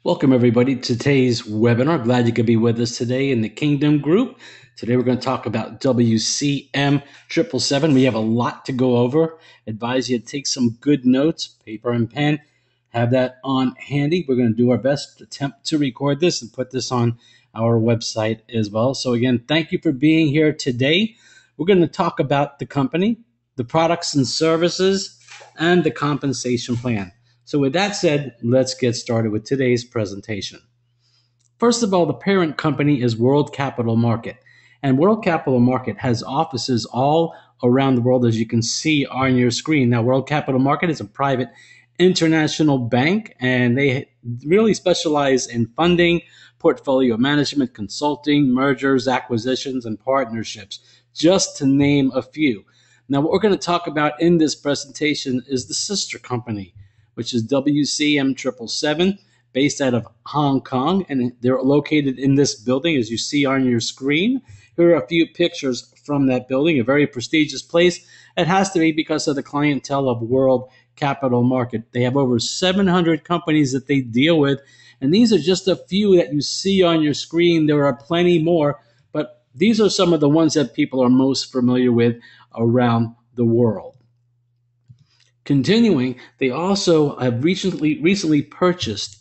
Welcome, everybody, to today's webinar. Glad you could be with us today in the Kingdom Group. Today, we're going to talk about WCM777. We have a lot to go over. Advise you to take some good notes, paper and pen. Have that on handy. We're going to do our best to attempt to record this and put this on our website as well. So, again, thank you for being here today. We're going to talk about the company, the products and services, and the compensation plan. So with that said, let's get started with today's presentation. First of all, the parent company is World Capital Market. And World Capital Market has offices all around the world, as you can see on your screen. Now, World Capital Market is a private international bank, and they really specialize in funding, portfolio management, consulting, mergers, acquisitions, and partnerships, just to name a few. Now, what we're going to talk about in this presentation is the sister company, which is WCM777, based out of Hong Kong, and they're located in this building, as you see on your screen. Here are a few pictures from that building, a very prestigious place. It has to be because of the clientele of World Capital Market. They have over 700 companies that they deal with, and these are just a few that you see on your screen. There are plenty more, but these are some of the ones that people are most familiar with around the world. Continuing, they also have recently purchased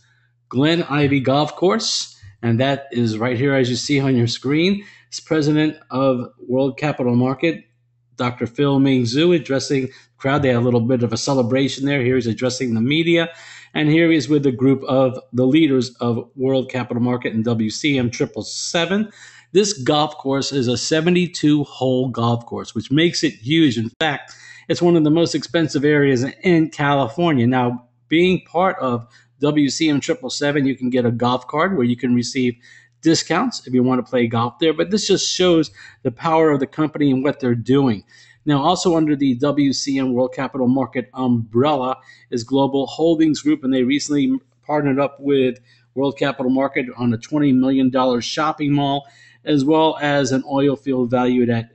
Glen Ivy Golf Course, and that is right here as you see on your screen. It's president of World Capital Market, Dr. Phil Ming Zhu, addressing the crowd. They had a little bit of a celebration there. Here he's addressing the media, and here he is with a group of the leaders of World Capital Market and WCM777. This golf course is a 72-hole golf course, which makes it huge. In fact, it's one of the most expensive areas in California. Now, being part of WCM777, you can get a golf card where you can receive discounts if you want to play golf there. But this just shows the power of the company and what they're doing. Now, also under the WCM World Capital Market umbrella is Global Holdings Group, and they recently partnered up with World Capital Market on a $20 million shopping mall, as well as an oil field valued at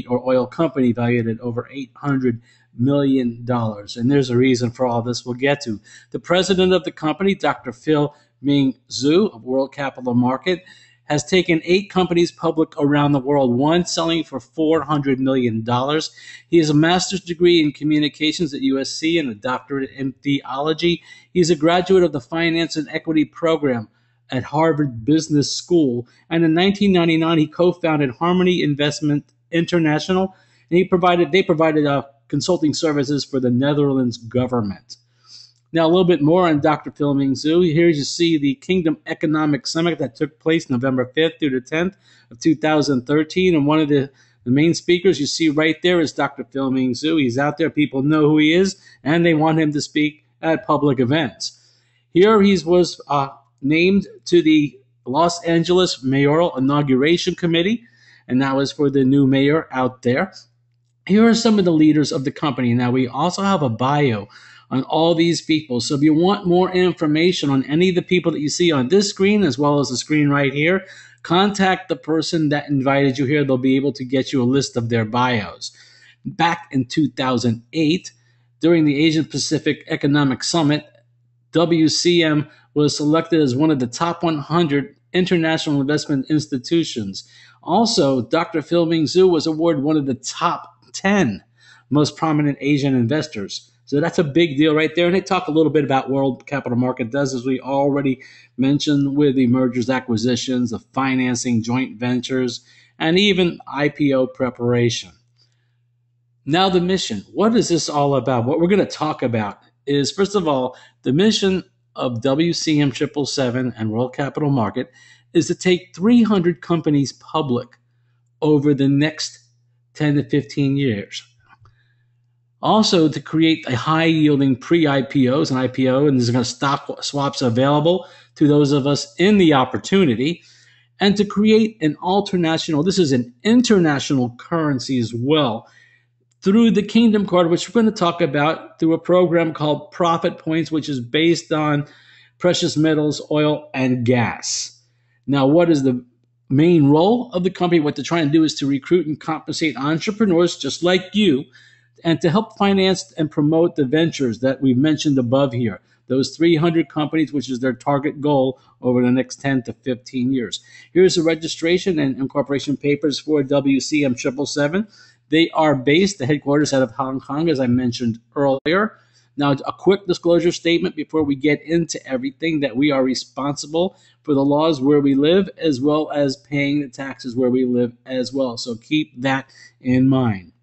oil company valued at over $800 million. And there's a reason for all this we'll get to. The president of the company, Dr. Phil Ming Zhu of World Capital Market, has taken 8 companies public around the world, one selling for $400 million. He has a master's degree in communications at USC and a doctorate in theology. He's a graduate of the Finance and Equity program at Harvard Business School. And in 1999, he co-founded Harmony Investment International, and they provided consulting services for the Netherlands government. Now, a little bit more on Dr. Phil Ming Zhu. Here you see the Kingdom Economic Summit that took place November 5th through the 10th of 2013, and one of the main speakers you see right there is Dr. Phil Ming Zhu. He's out there. People know who he is, and they want him to speak at public events. Here he was named to the Los Angeles Mayoral Inauguration Committee, and that was for the new mayor out there. Here are some of the leaders of the company. Now, we also have a bio on all these people. So if you want more information on any of the people that you see on this screen, as well as the screen right here, contact the person that invited you here. They'll be able to get you a list of their bios. Back in 2008, during the Asian Pacific Economic Summit, WCM was selected as one of the top 100 international investment institutions. Also, Dr. Phil Ming Zhu was awarded one of the top 10 most prominent Asian investors. So that's a big deal right there. And they talk a little bit about World Capital Market does, as we already mentioned, with the mergers, acquisitions, the financing, joint ventures, and even IPO preparation. Now, the mission. What is this all about? What we're going to talk about is, first of all, the mission of WCM777 and World Capital Market is to take 300 companies public over the next 10 to 15 years. Also, to create a high-yielding pre-IPOs and IPO, and there's going to stock swaps available to those of us in the opportunity, and to create an this is an international currency as well, through the Kingdom Card, which we're going to talk about through a program called Profit Points, which is based on precious metals, oil, and gas. Now, what is the main role of the company? What they're trying to do is to recruit and compensate entrepreneurs just like you, and to help finance and promote the ventures that we've mentioned above here. those 300 companies, which is their target goal over the next 10 to 15 years. Here's the registration and incorporation papers for WCM777. They are based, the headquarters out of Hong Kong, as I mentioned earlier. Now, a quick disclosure statement before we get into everything, that we are responsible for the laws where we live, as well as paying the taxes where we live as well. So keep that in mind.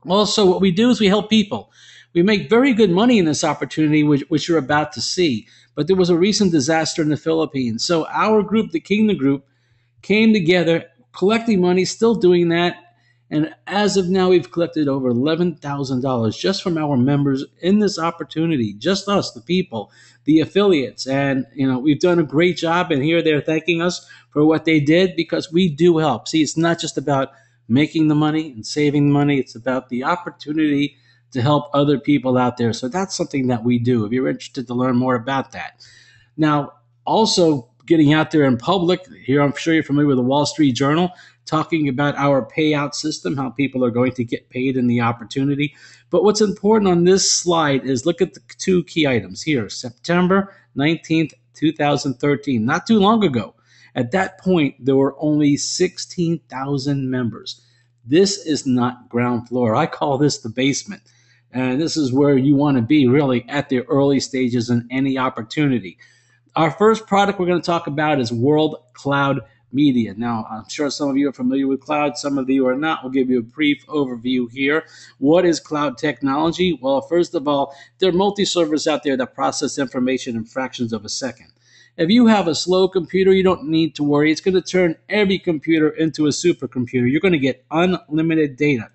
Also, what we do is we help people. We make very good money in this opportunity, which you're about to see. But there was a recent disaster in the Philippines. So our group, the Kingdom Group, came together, collecting money, still doing that. And as of now, we've collected over $11,000 just from our members in this opportunity, just us, the people, the affiliates. And, we've done a great job. And here they're thanking us for what they did, because we do help. See, it's not just about making the money and saving money. It's about the opportunity to help other people out there. So that's something that we do, if you're interested to learn more about that. Now, also getting out there in public, here I'm sure you're familiar with the Wall Street Journal, talking about our payout system, how people are going to get paid in the opportunity. But what's important on this slide is look at the two key items here. September 19th, 2013, not too long ago. At that point, there were only 16,000 members. This is not ground floor. I call this the basement. And this is where you want to be, really, at the early stages in any opportunity. Our first product we're going to talk about is World Cloud Media. Now, I'm sure some of you are familiar with cloud. Some of you are not. We'll give you a brief overview here. What is cloud technology? Well, first of all, there are multi-servers out there that process information in fractions of a second. If you have a slow computer, you don't need to worry. It's going to turn every computer into a supercomputer. You're going to get unlimited data,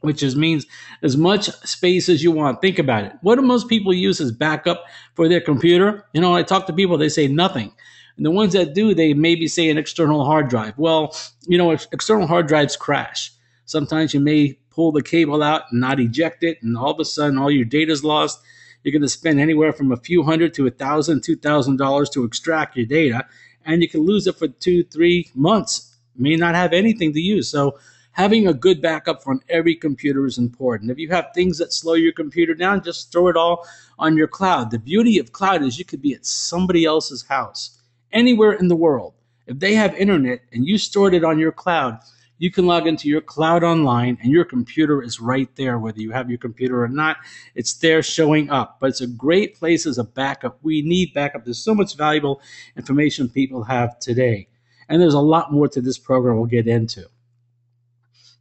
which means as much space as you want. Think about it. What do most people use as backup for their computer? When I talk to people, they say nothing. And the ones that do, they maybe say an external hard drive. Well, external hard drives crash. Sometimes you may pull the cable out and not eject it, and all of a sudden all your data is lost. You're going to spend anywhere from a few hundred to $1,000, $2,000 to extract your data, and you can lose it for 2-3 months. May not have anything to use. So having a good backup on every computer is important. If you have things that slow your computer down, just throw it all on your cloud. The beauty of cloud is you could be at somebody else's house, anywhere in the world. If they have internet and you stored it on your cloud, you can log into your cloud online and your computer is right there. Whether you have your computer or not, it's there showing up. But it's a great place as a backup. We need backup. There's so much valuable information people have today. And there's a lot more to this program we'll get into.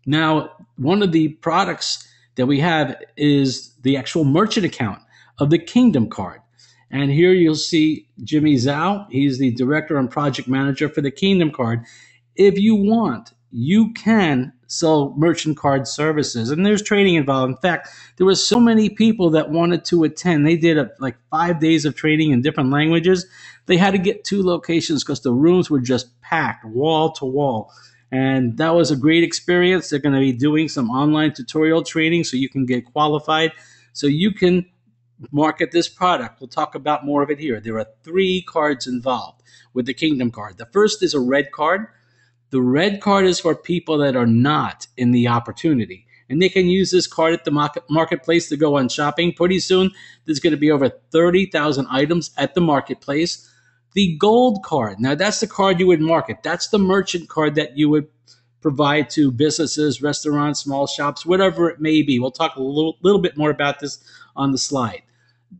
Now, one of the products that we have is the actual merchant account of the Kingdom card. And here you'll see Jimmy Zhao. He's the director and project manager for the Kingdom card. If you want, you can sell merchant card services, and there's training involved. In fact, there were so many people that wanted to attend. They did like 5 days of training in different languages. They had to get 2 locations because the rooms were just packed wall to wall. And that was a great experience. They're going to be doing some online tutorial training so you can get qualified, so you can market this product. We'll talk about more of it here. There are 3 cards involved with the Kingdom card. The first is a red card. The red card is for people that are not in the opportunity, and they can use this card at the marketplace to go on shopping. Pretty soon, there's going to be over 30,000 items at the marketplace. The gold card, now that's the card you would market. That's the merchant card that you would provide to businesses, restaurants, small shops, whatever it may be. We'll talk a little bit more about this on the slide.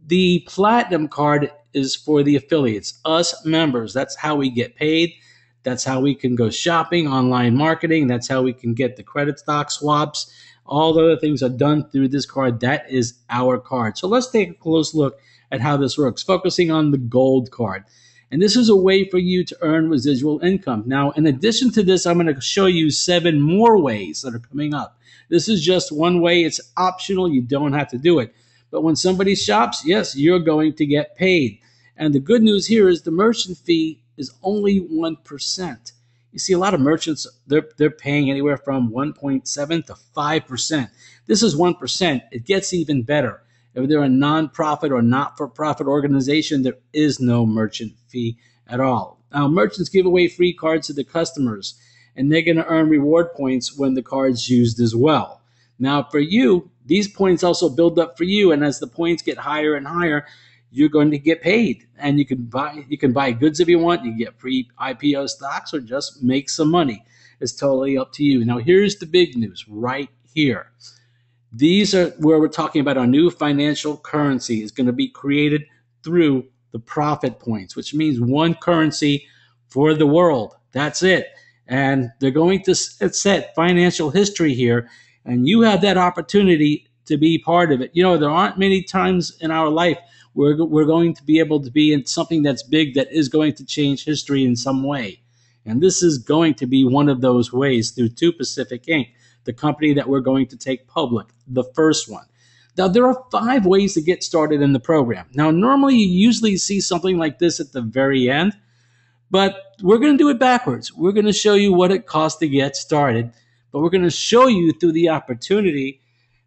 The platinum card is for the affiliates, us members. That's how we get paid. That's how we can go shopping, online marketing. That's how we can get the credit stock swaps. All the other things are done through this card. That is our card. So let's take a close look at how this works, focusing on the gold card. And this is a way for you to earn residual income. Now, in addition to this, I'm going to show you 7 more ways that are coming up. This is just one way. It's optional. You don't have to do it. But when somebody shops, yes, you're going to get paid. And the good news here is the merchant fee is only 1%. You see, a lot of merchants, they're paying anywhere from 1.7 to 5%. This is 1%. It gets even better. If they're a nonprofit or not-for-profit organization, there is no merchant fee at all. Now, merchants give away free cards to the customers, and they're going to earn reward points when the card's used as well. Now, for you, these points also build up for you, and as the points get higher and higher, you're going to get paid, and you can buy goods if you want. You can get free IPO stocks or just make some money. It's totally up to you. Now, here's the big news right here. These are where we're talking about our new financial currency is going to be created through the profit points, which means one currency for the world. That's it. And they're going to set financial history here, and you have that opportunity to be part of it. You know, there aren't many times in our life where we're going to be able to be in something that's big that is going to change history in some way. And this is going to be one of those ways through 2 Pacific Inc., the company that we're going to take public, the first one. Now, there are 5 ways to get started in the program. Now, normally you usually see something like this at the very end, but we're going to do it backwards. We're going to show you what it costs to get started, but we're going to show you through the opportunity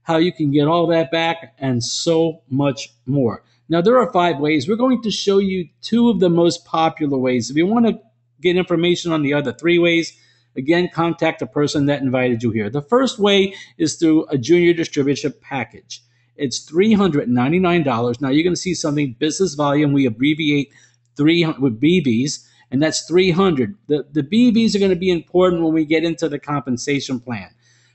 how you can get all that back and so much more. Now, there are 5 ways. We're going to show you 2 of the most popular ways. If you want to get information on the other 3 ways, again, contact the person that invited you here. The first way is through a junior distributorship package. It's $399. Now, you're going to see something, business volume. We abbreviate 300 with BVs, and that's 300. The BVs are going to be important when we get into the compensation plan.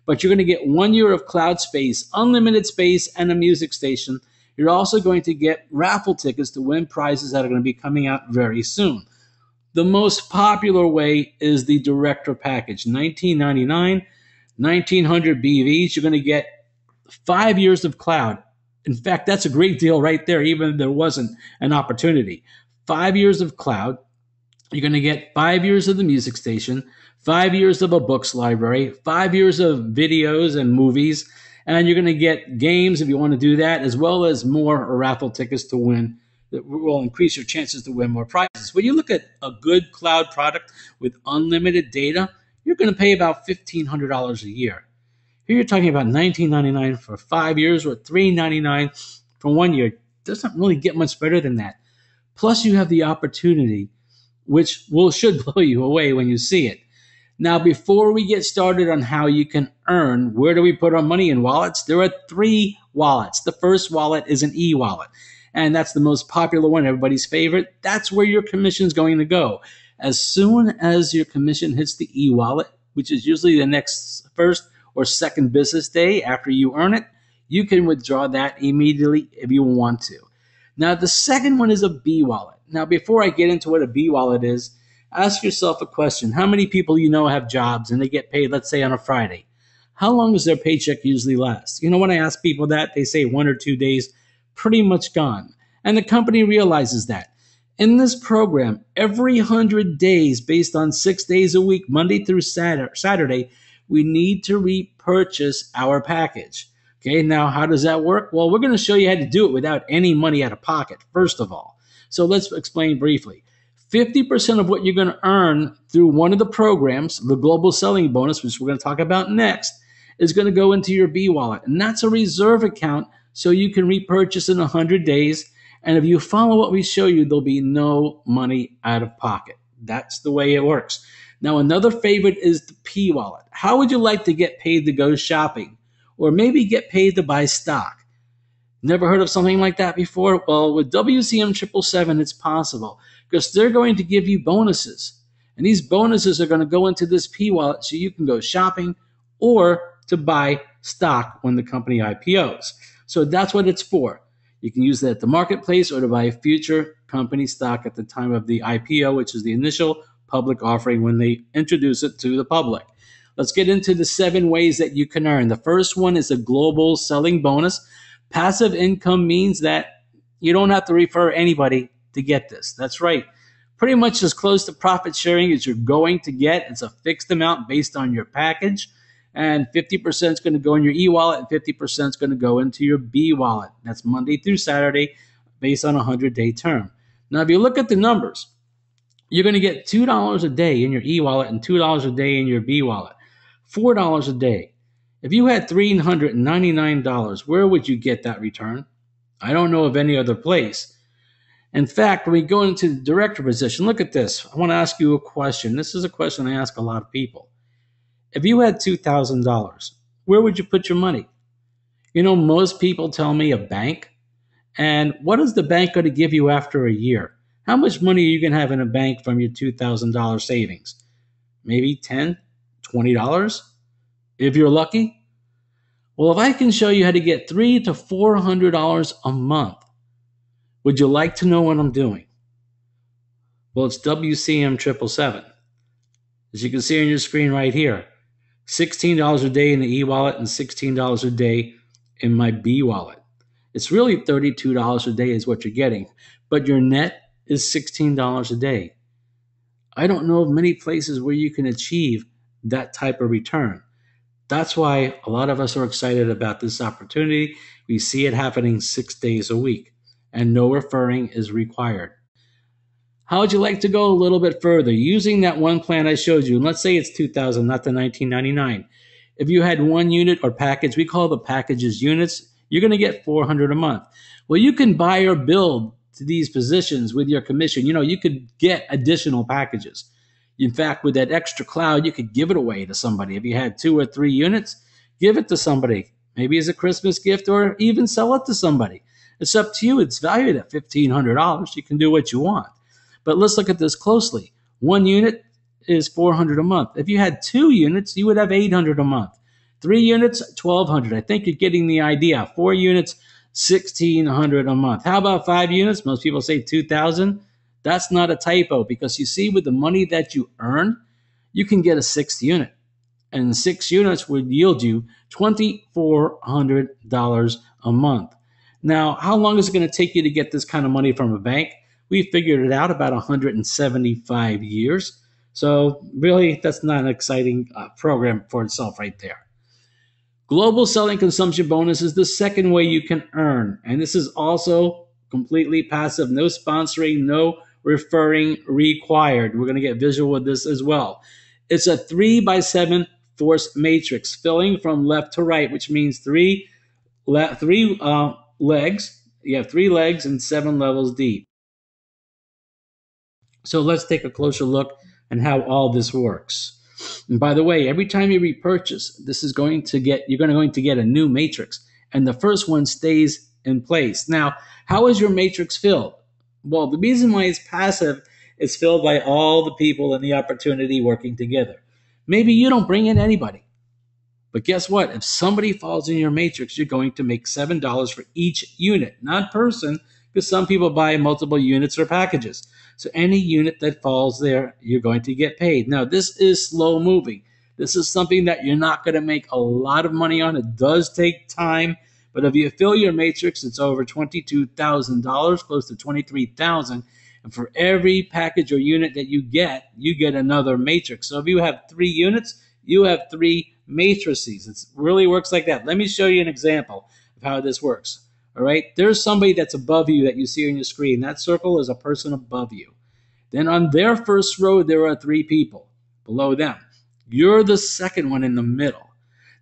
But you're going to get 1 year of cloud space, unlimited space, and a music station. You're also going to get raffle tickets to win prizes that are going to be coming out very soon. The most popular way is the director package, $19.99, 1,900 BVs. You're going to get 5 years of cloud. In fact, that's a great deal right there, even if there wasn't an opportunity. 5 years of cloud. You're going to get 5 years of the music station, 5 years of a books library, 5 years of videos and movies, and you're going to get games if you want to do that, as well as more raffle tickets to win that will increase your chances to win more prizes. When you look at a good cloud product with unlimited data, you're going to pay about $1,500 a year. Here you're talking about $19.99 for 5 years or $3.99 for 1 year. It doesn't really get much better than that. Plus, you have the opportunity, which should blow you away when you see it. Now, before we get started on how you can earn, where do we put our money in wallets? There are 3 wallets. The first wallet is an e-wallet, and that's the most popular one, everybody's favorite. That's where your commission is going to go. As soon as your commission hits the e-wallet, which is usually the next first or second business day after you earn it, you can withdraw that immediately if you want to. Now, the second one is a B wallet. Now, before I get into what a B wallet is, ask yourself a question. How many people you know have jobs and they get paid, let's say, on a Friday? How long does their paycheck usually last? You know, when I ask people that, they say 1 or 2 days, pretty much gone. And the company realizes that. In this program, every 100 days, based on 6 days a week, Monday through Saturday, we need to repurchase our package. Okay, now how does that work? Well, we're going to show you how to do it without any money out of pocket, first of all. So let's explain briefly. 50% of what you're going to earn through one of the programs, the Global Selling Bonus, which we're going to talk about next, is going to go into your B wallet. And that's a reserve account so you can repurchase in 100 days. And if you follow what we show you, there'll be no money out of pocket. That's the way it works. Now, another favorite is the P wallet. How would you like to get paid to go shopping? Or maybe get paid to buy stock? Never heard of something like that before? Well, with WCM777, it's possible because they're going to give you bonuses. And these bonuses are going to go into this P wallet so you can go shopping or to buy stock when the company IPOs. So that's what it's for. You can use that at the marketplace or to buy future company stock at the time of the IPO, which is the initial public offering when they introduce it to the public. Let's get into the 7 ways that you can earn. The first one is a global selling bonus. Passive income means that you don't have to refer anybody to get this. That's right. Pretty much as close to profit sharing as you're going to get. It's a fixed amount based on your package. And 50% is going to go in your e-wallet and 50% is going to go into your B wallet. That's Monday through Saturday based on a 100-day term. Now, if you look at the numbers, you're going to get $2 a day in your e-wallet and $2 a day in your B wallet. $4 a day. If you had $399, where would you get that return? I don't know of any other place. In fact, when we go into the director position, look at this. I want to ask you a question. This is a question I ask a lot of people. If you had $2,000, where would you put your money? You know, most people tell me a bank. And what is the bank going to give you after a year? How much money are you going to have in a bank from your $2,000 savings? Maybe $10, $20 if you're lucky. Well, if I can show you how to get $300 to $400 a month, would you like to know what I'm doing? Well, it's WCM777. As you can see on your screen right here, $16 a day in the e-wallet and $16 a day in my B wallet. It's really $32 a day is what you're getting, but your net is $16 a day. I don't know of many places where you can achieve that type of return. That's why a lot of us are excited about this opportunity. We see it happening 6 days a week, and no referring is required. How would you like to go a little bit further? Using that one plan I showed you, and let's say it's $2,000, not the $19.99. If you had one unit or package, we call the packages units, you're going to get $400 a month. Well, you can buy or build to these positions with your commission. You know, you could get additional packages. In fact, with that extra cloud, you could give it away to somebody. If you had 2 or 3 units, give it to somebody, maybe as a Christmas gift, or even sell it to somebody. It's up to you. It's valued at $1,500. You can do what you want. But let's look at this closely. 1 unit is $400 a month. If you had 2 units, you would have $800 a month. 3 units, $1,200. I think you're getting the idea. 4 units, $1,600 a month. How about 5 units? Most people say $2,000. That's not a typo, because you see, with the money that you earn, you can get a 6th unit. And 6 units would yield you $2,400 a month. Now, how long is it going to take you to get this kind of money from a bank? We figured it out, about 175 years. So really, that's not an exciting program for itself right there. Global selling consumption bonus is the second way you can earn. And this is also completely passive, no sponsoring, no referring required. We're going to get visual with this as well. It's a 3x7 force matrix, filling from left to right, which means three legs. You have 3 legs and 7 levels deep. So let's take a closer look at how all this works. And by the way, every time you repurchase, you're going to get a new matrix, and the first one stays in place. Now, how is your matrix filled? Well, the reason why it's passive is filled by all the people in the opportunity working together. Maybe you don't bring in anybody, but guess what? If somebody falls in your matrix, you're going to make $7 for each unit, not person, because some people buy multiple units or packages. So any unit that falls there, you're going to get paid. Now, this is slow moving. This is something that you're not going to make a lot of money on. It does take time, but if you fill your matrix, it's over $22,000, close to $23,000. And for every package or unit that you get another matrix. So if you have 3 units, you have 3 matrices. It really works like that. Let me show you an example of how this works. All right, there's somebody that's above you that you see on your screen. That circle is a person above you. Then on their first row, there are 3 people below them. You're the second one in the middle.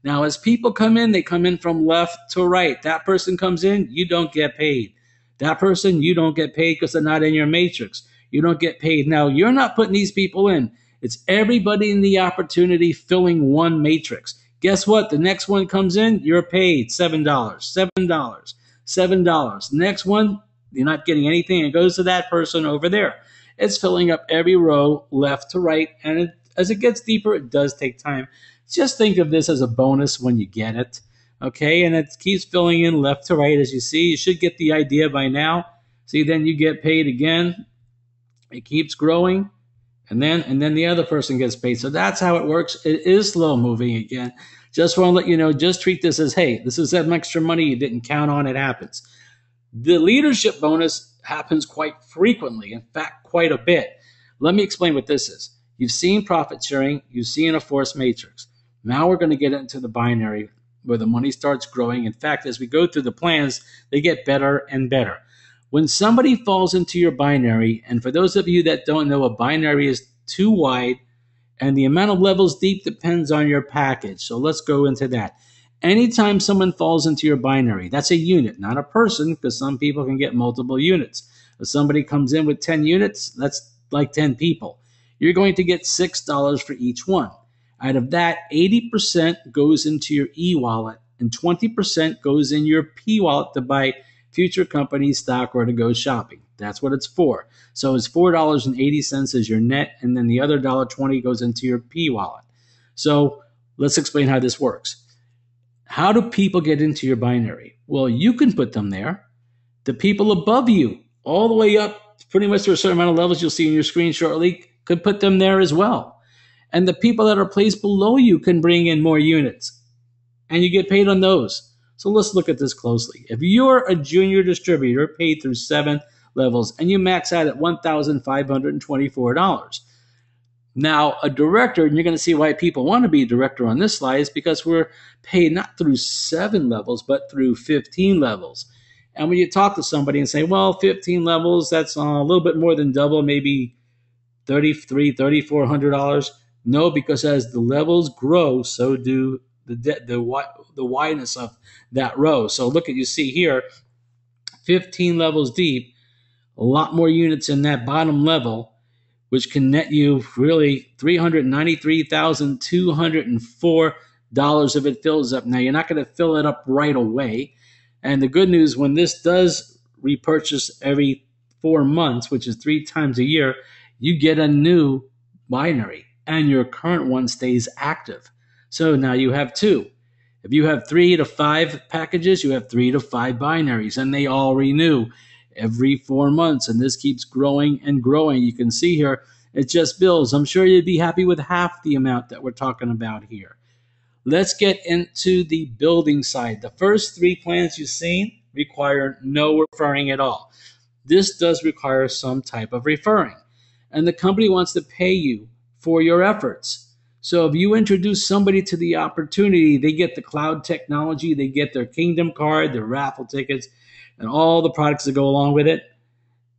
Now, as people come in, they come in from left to right. That person comes in, you don't get paid. That person, you don't get paid because they're not in your matrix. You don't get paid. Now, you're not putting these people in. It's everybody in the opportunity filling one matrix. Guess what? The next one comes in, you're paid $7, $7. $7. Next one, you're not getting anything. It goes to that person over there. It's filling up every row left to right. And as it gets deeper, it does take time. Just think of this as a bonus when you get it. Okay, and it keeps filling in left to right. As you see, you should get the idea by now. See, then you get paid again. It keeps growing. And then the other person gets paid. So that's how it works. It is slow moving again. Just want to let you know, just treat this as, hey, this is some extra money you didn't count on. It happens. The leadership bonus happens quite frequently. In fact, quite a bit. Let me explain what this is. You've seen profit sharing. You've seen a force matrix. Now we're going to get into the binary where the money starts growing. In fact, as we go through the plans, they get better and better. When somebody falls into your binary, and for those of you that don't know, a binary is too wide, and the amount of levels deep depends on your package. So let's go into that. Anytime someone falls into your binary, that's a unit, not a person, because some people can get multiple units. If somebody comes in with 10 units, that's like 10 people. You're going to get $6 for each one. Out of that, 80% goes into your e-wallet, and 20% goes in your P-wallet to buy future company stock or to go shopping. That's what it's for. So it's $4.80 as your net, and then the other $1.20 goes into your P wallet. So let's explain how this works. How do people get into your binary? Well, you can put them there. The people above you, all the way up pretty much to a certain amount of levels you'll see on your screen shortly, could put them there as well. And the people that are placed below you can bring in more units, and you get paid on those. So let's look at this closely. If you're a junior distributor paid through 7 levels and you max out at $1,524, now a director, and you're going to see why people want to be a director on this slide, is because we're paid not through 7 levels, but through 15 levels. And when you talk to somebody and say, well, 15 levels, that's a little bit more than double, maybe $3,300, $3,400. No, because as the levels grow, so do the wideness of that row. So look at, you see here, 15 levels deep, a lot more units in that bottom level, which can net you really $393,204 if it fills up. Now, you're not going to fill it up right away. And the good news, when this does repurchase every 4 months, which is 3 times a year, you get a new binary and your current one stays active. So now you have 2. If you have 3 to 5 packages, you have 3 to 5 binaries, and they all renew every 4 months, and this keeps growing and growing. You can see here, it just builds. I'm sure you'd be happy with half the amount that we're talking about here. Let's get into the building side. The first 3 plans you've seen require no referring at all. This does require some type of referring, and the company wants to pay you for your efforts. So if you introduce somebody to the opportunity, they get the cloud technology, they get their Kingdom card, their raffle tickets, and all the products that go along with it.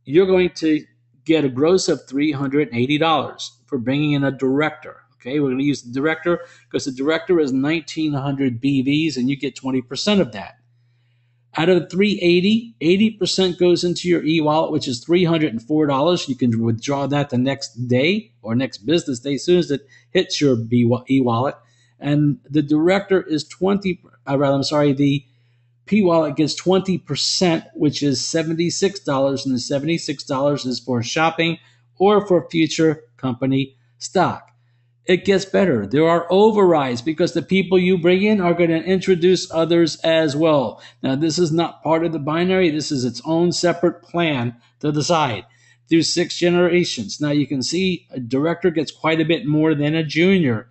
You're going to get a gross of $380 for bringing in a director. Okay, we're going to use the director because the director is 1,900 BVs, and you get 20% of that. Out of the 380, 80% goes into your e-wallet, which is $304. You can withdraw that the next day or next business day as soon as it hits your e-wallet. And the director is the P-wallet gets 20%, which is $76, and the $76 is for shopping or for future company stock. It gets better. There are overrides because the people you bring in are going to introduce others as well. Now, this is not part of the binary. This is its own separate plan to the side through 6 generations. Now, you can see a director gets quite a bit more than a junior.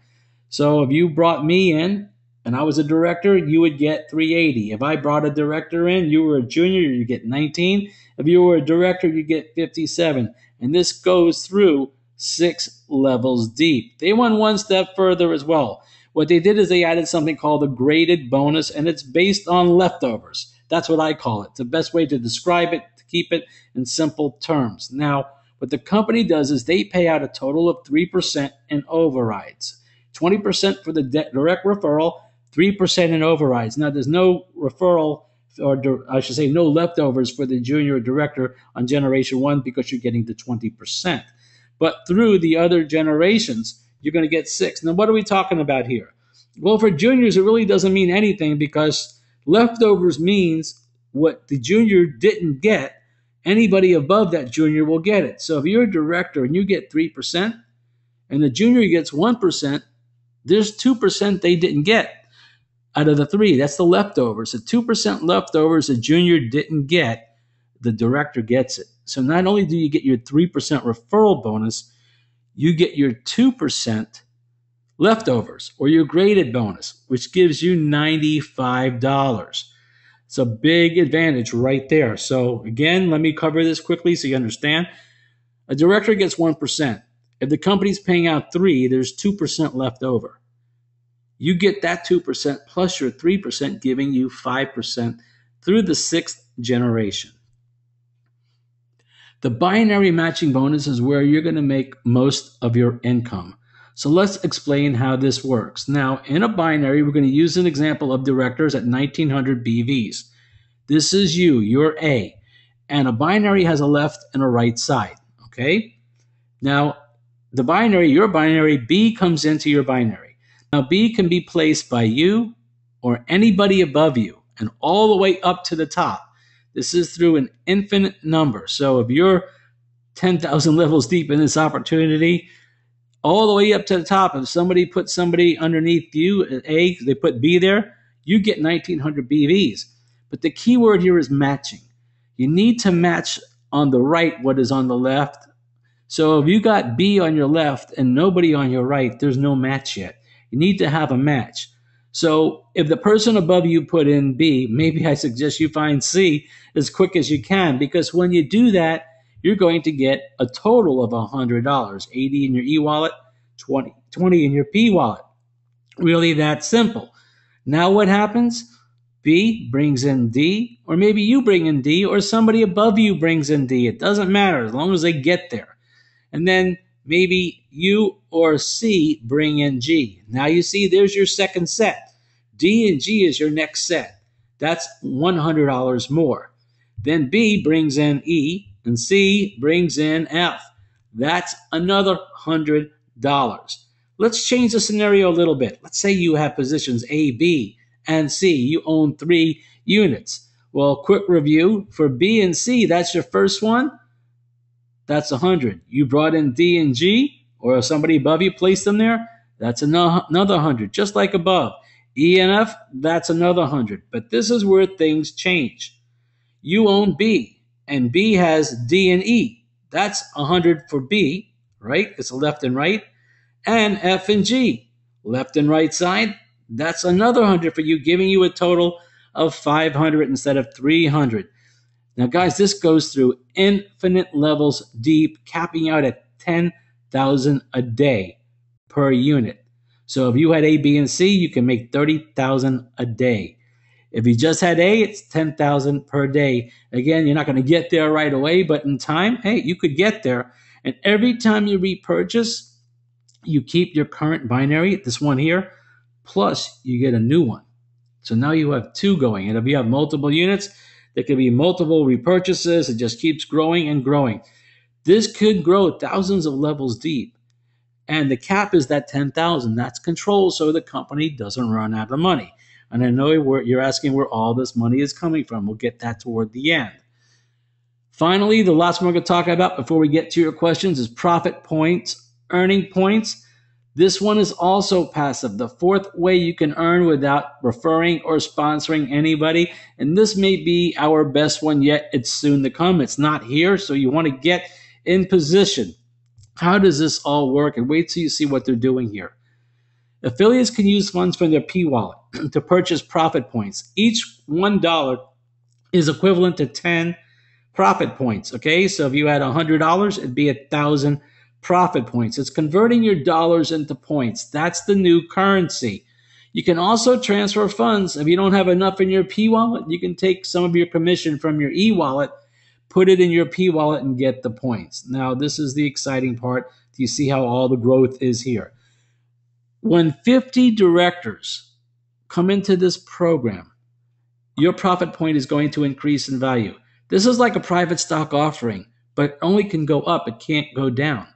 So if you brought me in and I was a director, you would get $380. If I brought a director in, you were a junior, you get $19. If you were a director, you get $57. And this goes through 6 levels deep. They went one step further as well. What they did is they added something called a graded bonus, and it's based on leftovers. That's what I call it. It's the best way to describe it, to keep it in simple terms. Now, what the company does is they pay out a total of 3% in overrides. 20% for the direct referral, 3% in overrides. Now, there's no referral, or I should say no leftovers for the junior director on generation 1 because you're getting the 20%. But through the other generations, you're going to get 6. Now, what are we talking about here? Well, for juniors, it really doesn't mean anything because leftovers means what the junior didn't get, anybody above that junior will get it. So if you're a director and you get 3% and the junior gets 1%, there's 2% they didn't get out of the 3. That's the leftovers. The 2% leftovers the junior didn't get, the director gets it. So not only do you get your 3% referral bonus, you get your 2% leftovers or your graded bonus, which gives you $95. It's a big advantage right there. So again, let me cover this quickly so you understand. A director gets 1%. If the company's paying out 3, there's 2% left over. You get that 2% plus your 3%, giving you 5% through the 6th generation. The binary matching bonus is where you're going to make most of your income. So let's explain how this works. Now, in a binary, we're going to use an example of directors at 1,900 BVs. This is you're A. And a binary has a left and a right side, okay? Now, the binary, your binary, B comes into your binary. Now, B can be placed by you or anybody above you and all the way up to the top. This is through an infinite number. So if you're 10,000 levels deep in this opportunity, all the way up to the top, if somebody puts somebody underneath you, A, they put B there, you get 1,900 BVs. But the key word here is matching. You need to match on the right what is on the left. So if you got B on your left and nobody on your right, there's no match yet. You need to have a match. So if the person above you put in B, maybe I suggest you find C as quick as you can, because when you do that, you're going to get a total of $100, 80 in your e-wallet, 20 in your P-wallet. Really that simple. Now what happens? B brings in D, or maybe you bring in D, or somebody above you brings in D. It doesn't matter as long as they get there. And then maybe you or C bring in G. Now you see there's your second set. D and G is your next set. That's $100 more. Then B brings in E and C brings in F. That's another $100. Let's change the scenario a little bit. Let's say you have positions A, B, and C. You own 3 units. Well, quick review. For B and C, that's your first one. That's 100. You brought in D and G, or somebody above you placed them there. That's another 100, just like above. E and F, that's another 100. But this is where things change. You own B, and B has D and E. That's 100 for B, right? It's left and right. And F and G, left and right side. That's another 100 for you, giving you a total of 500 instead of 300. Now, guys, this goes through infinite levels deep, capping out at 10,000 a day per unit. So if you had A, B, and C, you can make 30,000 a day. If you just had A, it's 10,000 per day. Again, you're not going to get there right away, but in time, hey, you could get there. And every time you repurchase, you keep your current binary, this one here, plus you get a new one. So now you have 2 going. And if you have multiple units, there could be multiple repurchases. It just keeps growing and growing. This could grow thousands of levels deep. And the cap is that 10,000. That's controlled so the company doesn't run out of money. And I know you're asking where all this money is coming from. We'll get that toward the end. Finally, the last one we're going to talk about before we get to your questions is profit points, earning points. This one is also passive, the 4th way you can earn without referring or sponsoring anybody. And this may be our best one yet. It's soon to come. It's not here, so you want to get in position. How does this all work? And wait till you see what they're doing here. Affiliates can use funds from their P-wallet to purchase profit points. Each $1 is equivalent to 10 profit points. Okay, so if you had $100, it'd be 1,000 profit points. It's converting your dollars into points. That's the new currency. You can also transfer funds. If you don't have enough in your P-wallet, you can take some of your commission from your e-wallet, put it in your P-wallet, and get the points. Now, this is the exciting part. Do you see how all the growth is here? When 50 directors come into this program, your profit point is going to increase in value. This is like a private stock offering, but only can go up. It can't go down.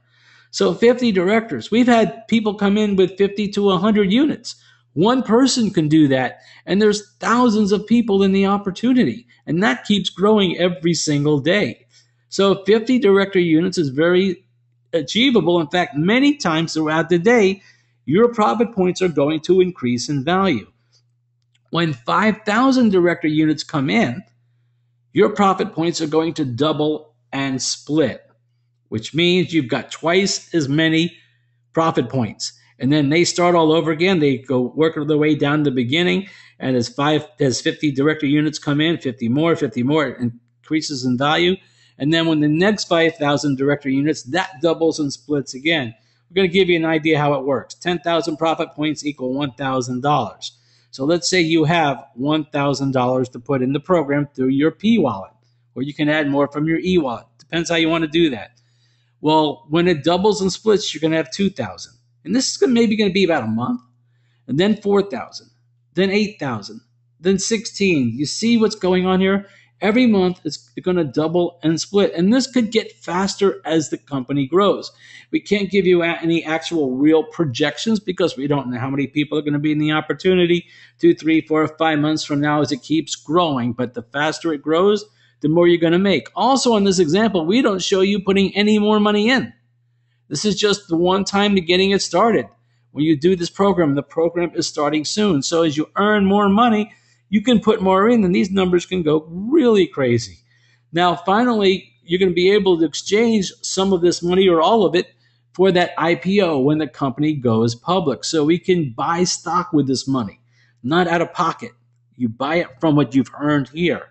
So 50 directors, we've had people come in with 50 to 100 units. One person can do that, and there's thousands of people in the opportunity, and that keeps growing every single day. So 50 director units is very achievable. In fact, many times throughout the day, your profit points are going to increase in value. When 5,000 director units come in, your profit points are going to double and split, which means you've got twice as many profit points. And then they start all over again. They go work their way down to the beginning. And as 50 director units come in, 50 more, it increases in value. And then when the next 5,000 director units, that doubles and splits again. We're going to give you an idea how it works. 10,000 profit points equal $1,000. So let's say you have $1,000 to put in the program through your P-wallet, or you can add more from your e-wallet. Depends how you want to do that. Well, when it doubles and splits, you're going to have 2,000. And this is maybe going to be about a month. And then 4,000. Then 8,000. Then 16. You see what's going on here? Every month, it's going to double and split. And this could get faster as the company grows. We can't give you any actual real projections because we don't know how many people are going to be in the opportunity 2, 3, 4, 5 months from now as it keeps growing. But the faster it grows, the more you're going to make. Also, in this example, we don't show you putting any more money in. This is just the one time to getting it started. When you do this program, the program is starting soon. So as you earn more money, you can put more in, and these numbers can go really crazy. Now, finally, you're going to be able to exchange some of this money or all of it for that IPO when the company goes public. So we can buy stock with this money, not out of pocket. You buy it from what you've earned here.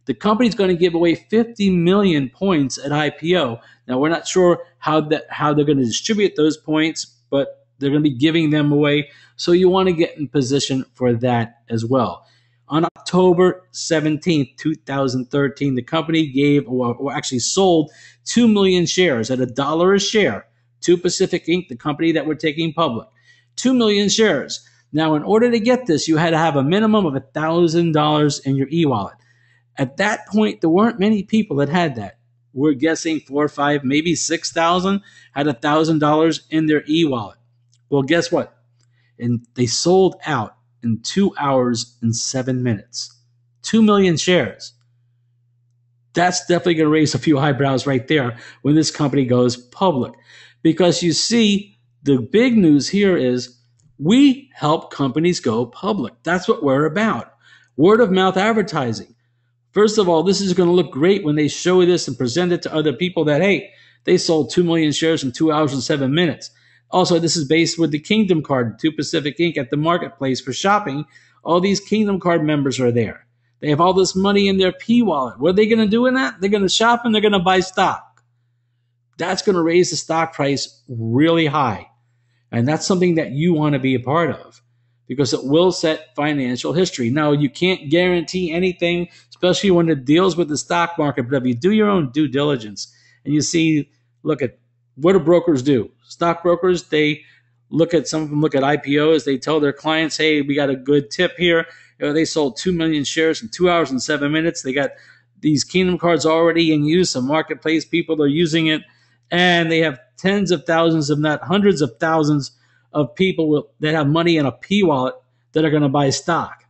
The company's going to give away 50 million points at IPO. Now, we're not sure how they're going to distribute those points, but they're going to be giving them away. So you want to get in position for that as well. On October 17th, 2013, the company gave, or actually sold 2 million shares at $1 a share to Pacific Inc., the company that we're taking public. 2 million shares. Now, in order to get this, you had to have a minimum of $1,000 in your e-wallet. At that point, there weren't many people that had that. We're guessing 4 or 5, maybe 6,000 had $1,000 in their e-wallet. Well, guess what? And they sold out in 2 hours and 7 minutes. 2 million shares. That's definitely going to raise a few eyebrows right there when this company goes public. Because you see, the big news here is we help companies go public. That's what we're about. Word of mouth advertising. First of all, this is going to look great when they show this and present it to other people that, hey, they sold 2 million shares in 2 hours and 7 minutes. Also, this is based with the Kingdom card to Pacific Inc. at the marketplace for shopping. All these Kingdom card members are there. They have all this money in their P-wallet. What are they going to do in that? They're going to shop and they're going to buy stock. That's going to raise the stock price really high. And that's something that you want to be a part of because it will set financial history. Now, you can't guarantee anything, especially when it deals with the stock market. But if you do your own due diligence and you see, look at what do brokers do? Stockbrokers, they look at, some of them look at IPOs. They tell their clients, hey, we got a good tip here. You know, they sold 2 million shares in 2 hours and 7 minutes. They got these Kingdom cards already in use. Some marketplace people are using it. And they have tens of thousands, if not hundreds of thousands of people that have money in a P-wallet that are going to buy stock.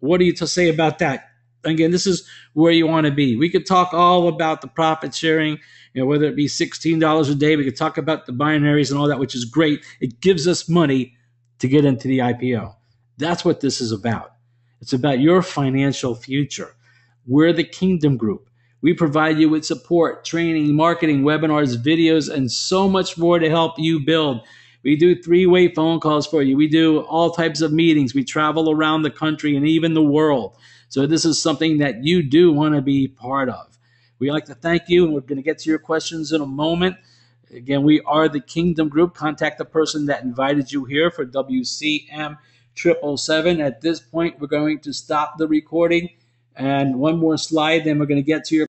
What do you to say about that? Again, this is where you want to be. We could talk all about the profit sharing, whether it be $16 a day. We could talk about the binaries and all that, which is great. It gives us money to get into the IPO. That's what this is about. It's about your financial future. We're the Kingdom Group. We provide you with support, training, marketing, webinars, videos, and so much more to help you build. We do 3-way phone calls for you. We do all types of meetings. We travel around the country and even the world. So this is something that you do want to be part of. We'd like to thank you, and we're going to get to your questions in a moment. Again, we are the Kingdom Group. Contact the person that invited you here for WCM777. At this point, we're going to stop the recording. And one more slide, then we're going to get to your